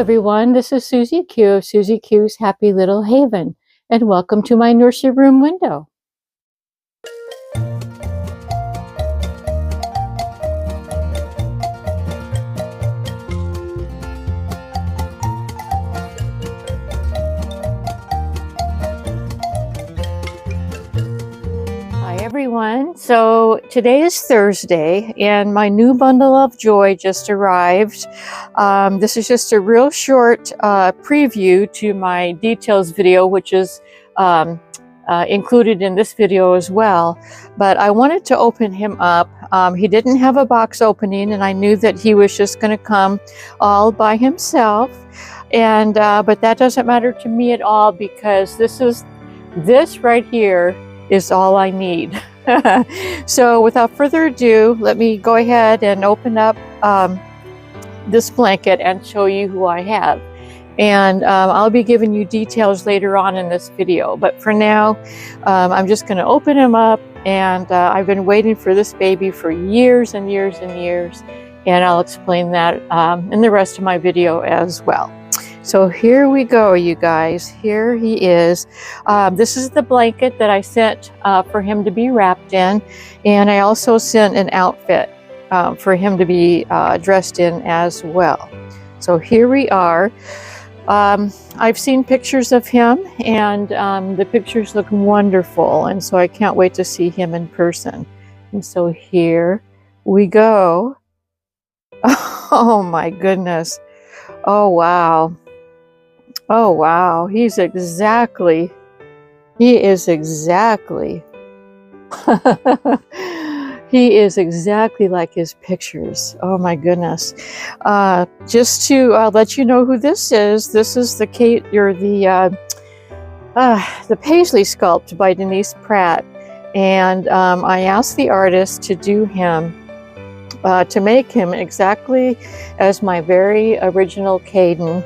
everyone, this is Susie Q of Susie Q's Happy Little Haven, and welcome to my nursery room window. Hi everyone, so today is Thursday and my new bundle of joy just arrived. This is just a real short preview to my details video, which is included in this video as well. But I wanted to open him up. He didn't have a box opening and I knew that he was just going to come all by himself. And but that doesn't matter to me at all, because this right here is all I need. So without further ado, let me go ahead and open up this blanket and show you who I have. And I'll be giving you details later on in this video. But for now, I'm just going to open him up. And I've been waiting for this baby for years and years and years. And I'll explain that in the rest of my video as well. So here we go, you guys. Here he is. This is the blanket that I sent for him to be wrapped in. And I also sent an outfit for him to be dressed in as well. So here we are. I've seen pictures of him, and the pictures look wonderful. And so I can't wait to see him in person. And so here we go. Oh my goodness. Oh wow. Oh wow, he is exactly he is exactly like his pictures. Oh my goodness. Just to let you know who this is the Paisley sculpt by Denise Pratt. And I asked the artist to do him, to make him exactly as my very original Caden.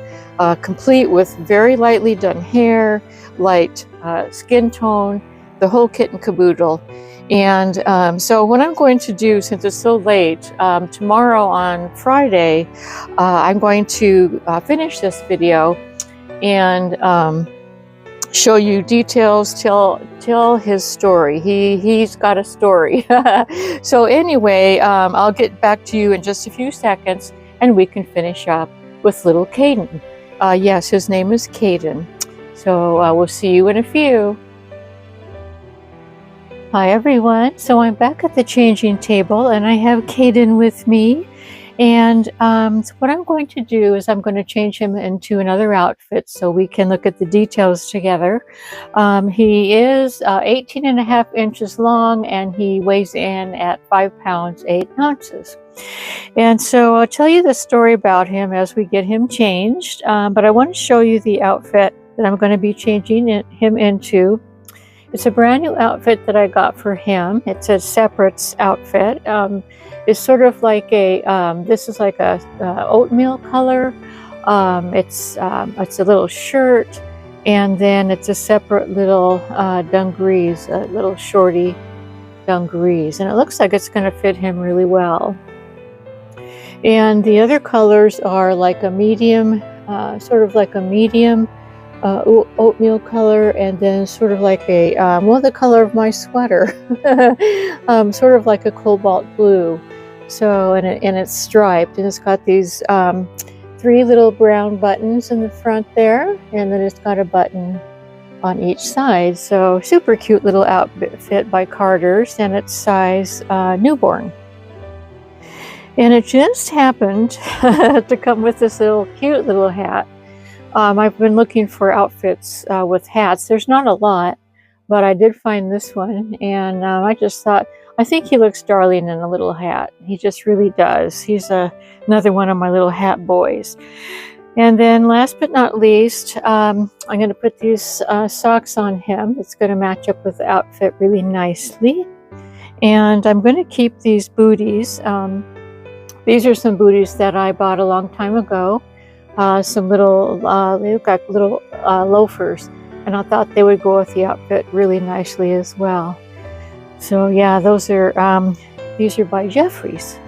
Complete with very lightly done hair, light skin tone, the whole kit and caboodle. And so what I'm going to do, since it's so late, tomorrow on Friday, I'm going to finish this video and show you details, tell his story. He's got a story. So anyway, I'll get back to you in just a few seconds and we can finish up with little Caden. Yes, his name is Caden. So we'll see you in a few. Hi everyone. So I'm back at the changing table and I have Caden with me. And so what I'm going to do is I'm going to change him into another outfit so we can look at the details together. He is 18.5 inches long and he weighs in at 5 pounds 8 ounces. And so I'll tell you the story about him as we get him changed, but I want to show you the outfit that I'm going to be changing him into. It's a brand new outfit that I got for him. It's a separates outfit. It's sort of like this is like a oatmeal color. It's a little shirt, and then it's a separate little dungarees, a little shorty dungarees, and it looks like it's going to fit him really well. And the other colors are like a medium, sort of like a medium oatmeal color, and then sort of like a, well, the color of my sweater, sort of like a cobalt blue. So, and it's striped, and it's got these 3 little brown buttons in the front there, and then it's got a button on each side. So super cute little outfit by Carter's, and it's size newborn. And it just happened to come with this little cute little hat. I've been looking for outfits with hats. There's not a lot, but I did find this one. And I just thought, I think he looks darling in a little hat. He just really does. He's another one of my little hat boys. And then last but not least, I'm going to put these socks on him. It's going to match up with the outfit really nicely. And I'm going to keep these booties. These are some booties that I bought a long time ago. Some little, they've got little loafers, and I thought they would go with the outfit really nicely as well. So yeah, those are, these are by Jeffries.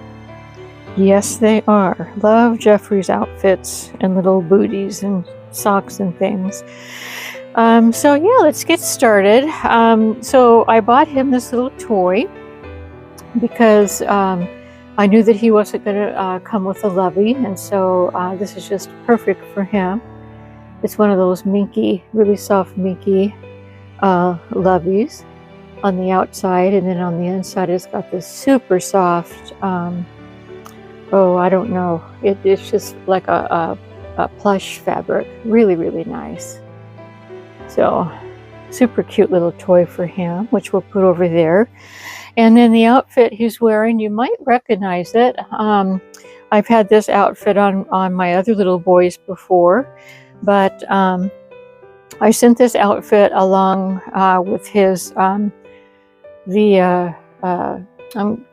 Yes, they are. Love Jeffrey's outfits and little booties and socks and things. So yeah, let's get started. So I bought him this little toy because I knew that he wasn't going to come with a lovey, and so this is just perfect for him. It's one of those minky, really soft minky loveys on the outside, and then on the inside it's got this super soft, oh, I don't know, it's just like a plush fabric, really, really nice. So super cute little toy for him, which we'll put over there. And then the outfit he's wearing, you might recognize it. I've had this outfit on my other little boys before, but I sent this outfit along with his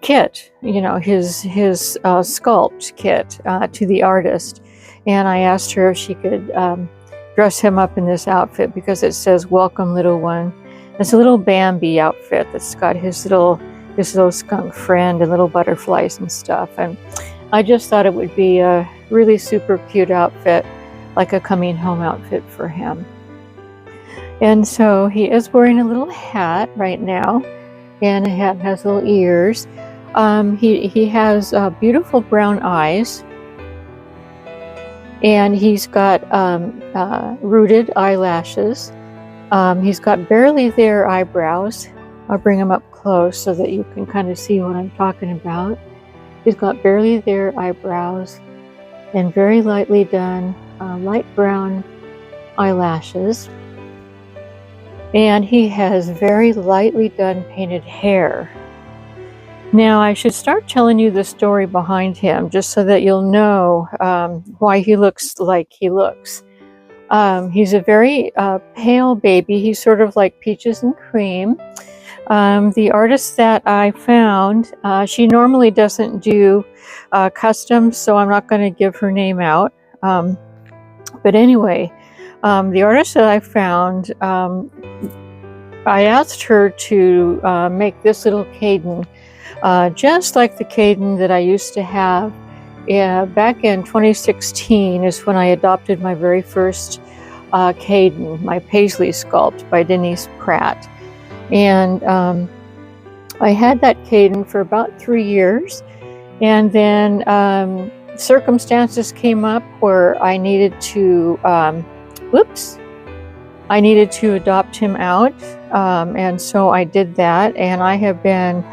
kit, you know, his sculpt kit to the artist, and I asked her if she could dress him up in this outfit because it says "Welcome, little one." It's a little Bambi outfit that's got his little skunk friend and little butterflies and stuff, and I just thought it would be a really super cute outfit, like a coming home outfit for him. And so he is wearing a little hat right now, and the hat has little ears. He has beautiful brown eyes, and he's got rooted eyelashes. He's got barely there eyebrows. I'll bring him up close so that you can kind of see what I'm talking about. He's got barely there eyebrows and very lightly done light brown eyelashes. And he has very lightly done painted hair. Now I should start telling you the story behind him just so that you'll know why he looks like he looks. He's a very pale baby. He's sort of like peaches and cream. The artist that I found, she normally doesn't do customs, so I'm not going to give her name out. But anyway, the artist that I found, I asked her to make this little Caden just like the Caden that I used to have. Back in 2016 is when I adopted my very first Caden, my Paisley sculpt by Denise Pratt. And I had that Caden for about 3 years, and then circumstances came up where I needed to adopt him out, and so I did that, and I have been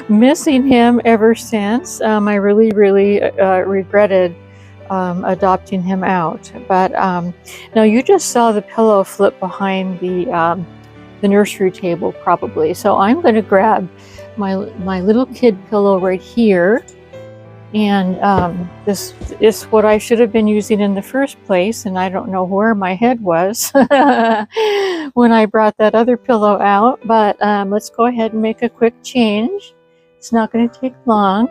missing him ever since. I really regretted adopting him out. But now you just saw the pillow flip behind the nursery table probably, so I'm going to grab my little kid pillow right here, and this is what I should have been using in the first place, and I don't know where my head was when I brought that other pillow out. But let's go ahead and make a quick change. It's not going to take long.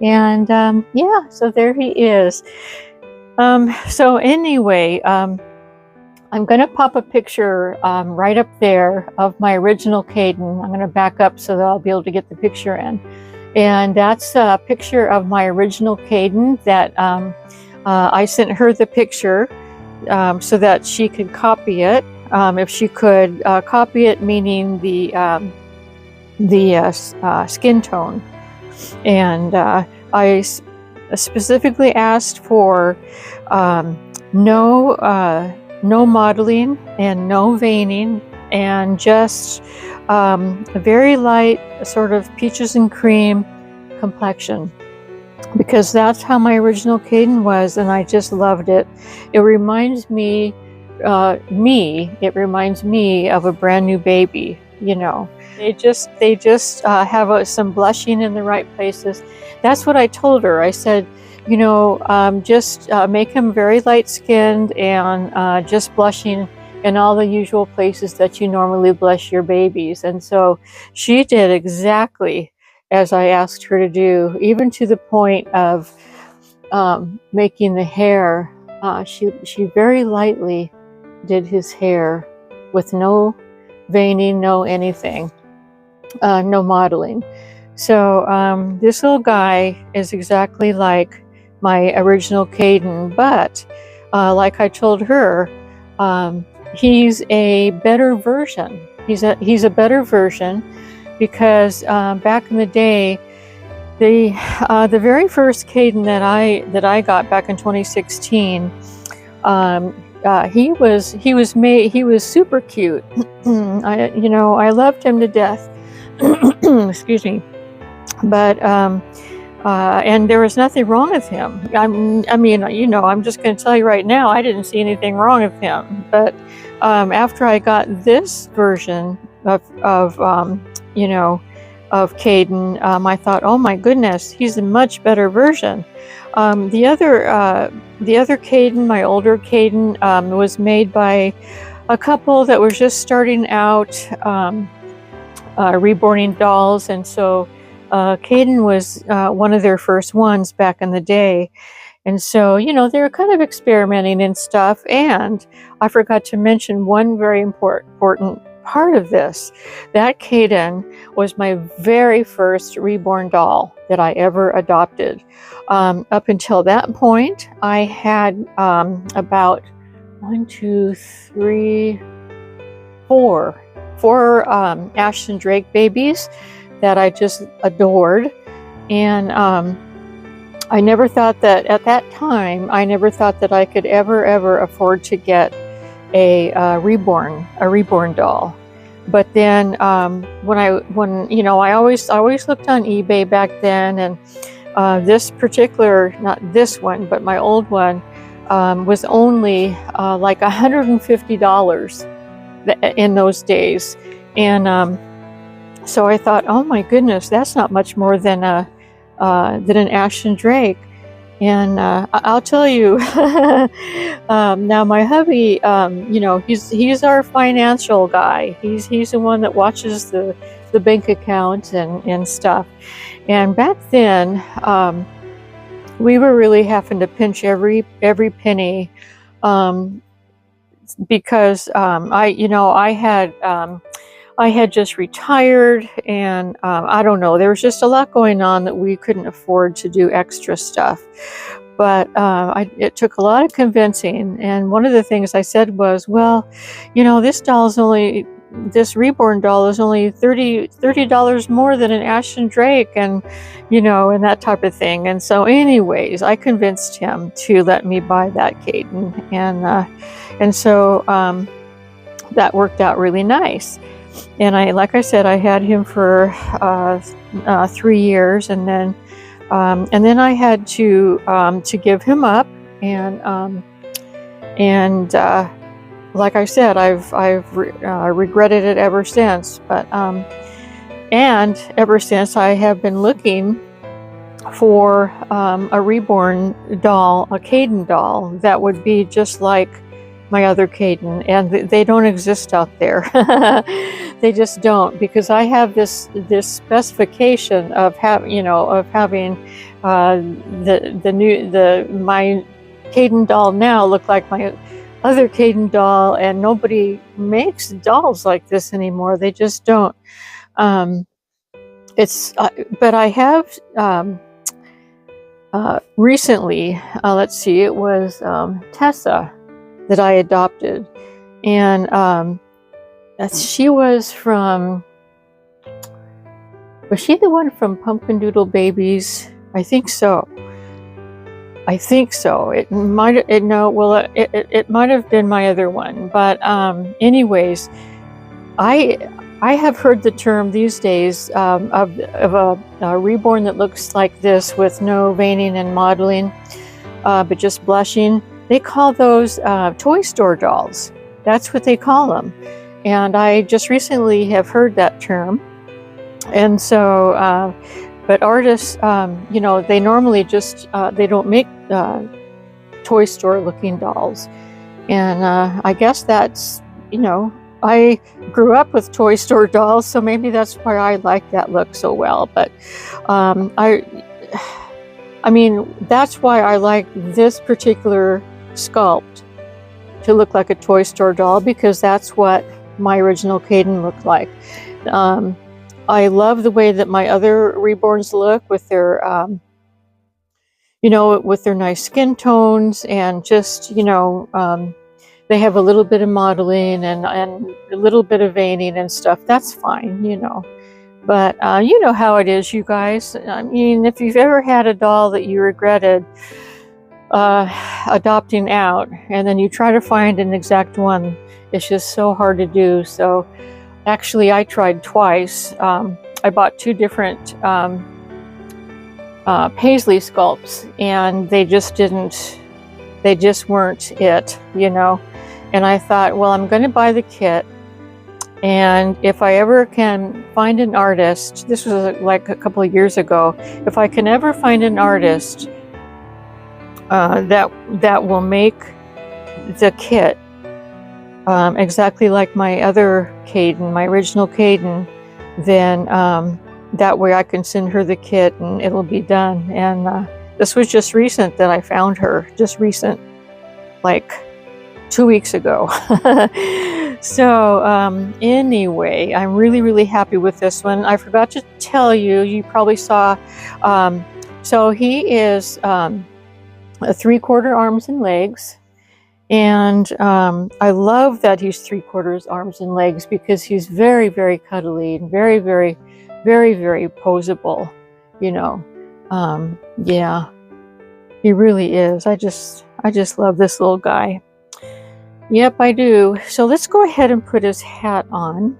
And yeah, so there he is. So anyway, I'm going to pop a picture right up there of my original Caden. I'm going to back up so that I'll be able to get the picture in. And that's a picture of my original Caden that I sent her the picture so that she could copy it. If she could copy it, meaning the skin tone. And I specifically asked for no modeling and no veining, and just a very light sort of peaches and cream complexion, because that's how my original Caden was, and I just loved it. It reminds me of a brand new baby, you know. They just have some blushing in the right places. That's what I told her. I said, you know, just make him very light-skinned and just blushing in all the usual places that you normally blush your babies. And so she did exactly as I asked her to do, even to the point of making the hair. She very lightly did his hair with no veining, no anything, no modeling. So this little guy is exactly like my original Caden, but like I told her, he's a better version. He's a better version because back in the day, the very first Caden that I got back in 2016, he was super cute. I loved him to death. Excuse me. But and there was nothing wrong with him. I'm just going to tell you right now, I didn't see anything wrong with him. But after I got this version of Caden, I thought, oh my goodness, he's a much better version. The other Caden, my older Caden, was made by a couple that was just starting out reborning dolls, and so Caden was one of their first ones back in the day. And so, they were kind of experimenting and stuff. And I forgot to mention one very important part of this. That Caden was my very first reborn doll that I ever adopted. Up until that point, I had about 4 Ashton Drake babies that I just adored. And I never thought that at that time, I never thought that I could ever afford to get a reborn doll. But then I always looked on eBay back then, and this particular, not this one, but my old one, was only like $150 in those days. And so I thought, oh my goodness, that's not much more than an Ashton Drake. And I'll tell you, now my hubby, he's our financial guy. He's the one that watches the bank account and stuff. And back then, we were really having to pinch every penny, because I had just retired, and I don't know, there was just a lot going on that we couldn't afford to do extra stuff. But it took a lot of convincing, and one of the things I said was, well, this reborn doll is only $30 more than an Ashton Drake, and and that type of thing. And so anyways, I convinced him to let me buy that Caden, and so that worked out really nice. And like I said, I had him for 3 years, and then I had to give him up, and like I said, I've regretted it ever since. But and ever since, I have been looking for a reborn doll, a Caden doll that would be just like my other Caden, and they don't exist out there. They just don't, because I have this specification of having my Caden doll now look like my other Caden doll, and nobody makes dolls like this anymore. They just don't. But I have recently, let's see, it was Tessa that I adopted, and she was she the one from Pumpkin Doodle Babies? I think so. It might have been my other one, but anyways, I have heard the term these days of a reborn that looks like this with no veining and modeling, but just blushing. They call those toy store dolls. That's what they call them. And I just recently have heard that term. And so, but artists, they normally just, they don't make toy store looking dolls. And I guess that's, I grew up with toy store dolls, so maybe that's why I like that look so well. But that's why I like this particular sculpt to look like a toy store doll, because that's what my original Caden looked like. I love the way that my other reborns look with their, you know, with their nice skin tones, and just, you know, they have a little bit of modeling and a little bit of veining and stuff. That's fine, you know. But you know how it is, you guys. I mean, if you've ever had a doll that you regretted adopting out, and then you try to find an exact one, it's just so hard to do. So actually, I tried twice. I bought 2 different paisley sculpts, and they just weren't it, you know. And I thought, well, I'm going to buy the kit, and if I ever can find an artist, this was like a couple of years ago, if I can ever find an artist that will make the kit exactly like my other Caden, my original Caden, then that way I can send her the kit and it'll be done. And this was just recent that I found her, just recent, like 2 weeks ago. So anyway, I'm really happy with this one. I forgot to tell you, you probably saw, so he is a 3/4 arms and legs. And I love that he's 3/4 arms and legs, because he's very cuddly and very poseable, you know. Yeah, he really is. I just love this little guy. Yep, I do. So let's go ahead and put his hat on.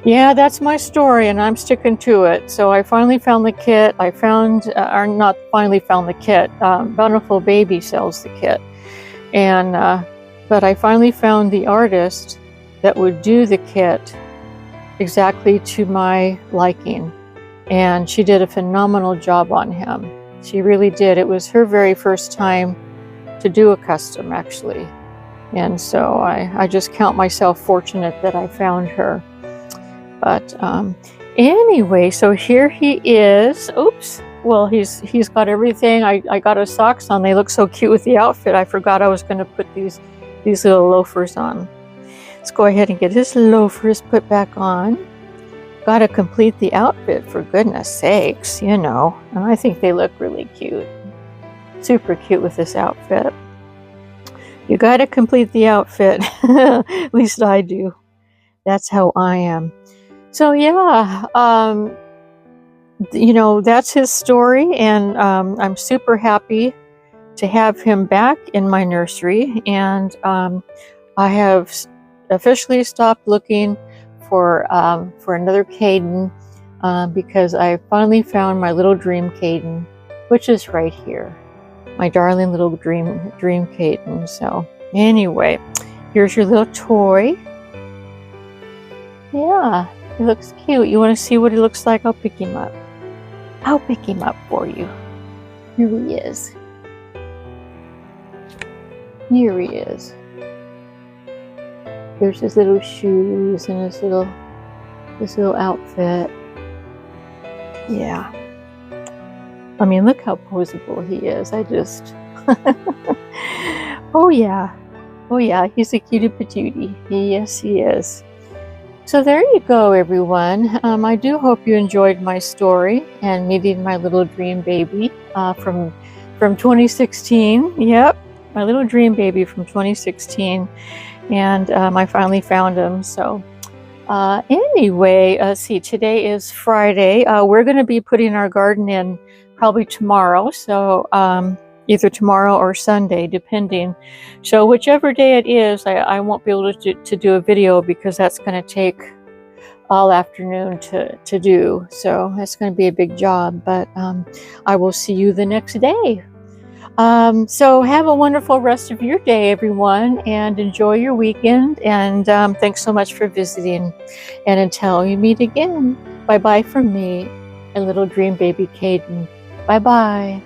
Yeah, that's my story, and I'm sticking to it. So I finally found the kit. I found, or not finally found the kit. Bountiful Baby sells the kit, and but I finally found the artist that would do the kit exactly to my liking, and she did a phenomenal job on him. She really did. It was her very first time to do a custom, actually, and so I just count myself fortunate that I found her. But anyway, so here he is. Oops. Well, he's got everything. I got his socks on. They look so cute with the outfit. I forgot I was going to put these little loafers on. Let's go ahead and get his loafers put back on. Got to complete the outfit, for goodness sakes, you know. And I think they look really cute. Super cute with this outfit. You got to complete the outfit. At least I do. That's how I am. So yeah, you know, that's his story, and I'm super happy to have him back in my nursery. And I have officially stopped looking for another Caden, because I finally found my little dream Caden, which is right here, my darling little dream Caden. So anyway, here's your little toy. Yeah, he looks cute. You want to see what he looks like? I'll pick him up. I'll pick him up for you. Here he is. Here he is. There's his little shoes and his little outfit. Yeah. I mean, look how poseable he is. I just... Oh yeah. Oh yeah, he's a cutie patootie. Yes, he is. So there you go, everyone. I do hope you enjoyed my story and meeting my little dream baby from 2016. Yep, my little dream baby from 2016. And I finally found him. So anyway, let's see, today is Friday. We're going to be putting our garden in probably tomorrow. So either tomorrow or Sunday, depending. So whichever day it is, I won't be able to do a video, because that's going to take all afternoon to do. So that's going to be a big job, but I will see you the next day. So have a wonderful rest of your day, everyone, and enjoy your weekend. And thanks so much for visiting. And until we meet again, bye-bye from me, and little dream baby Caden. Bye-bye.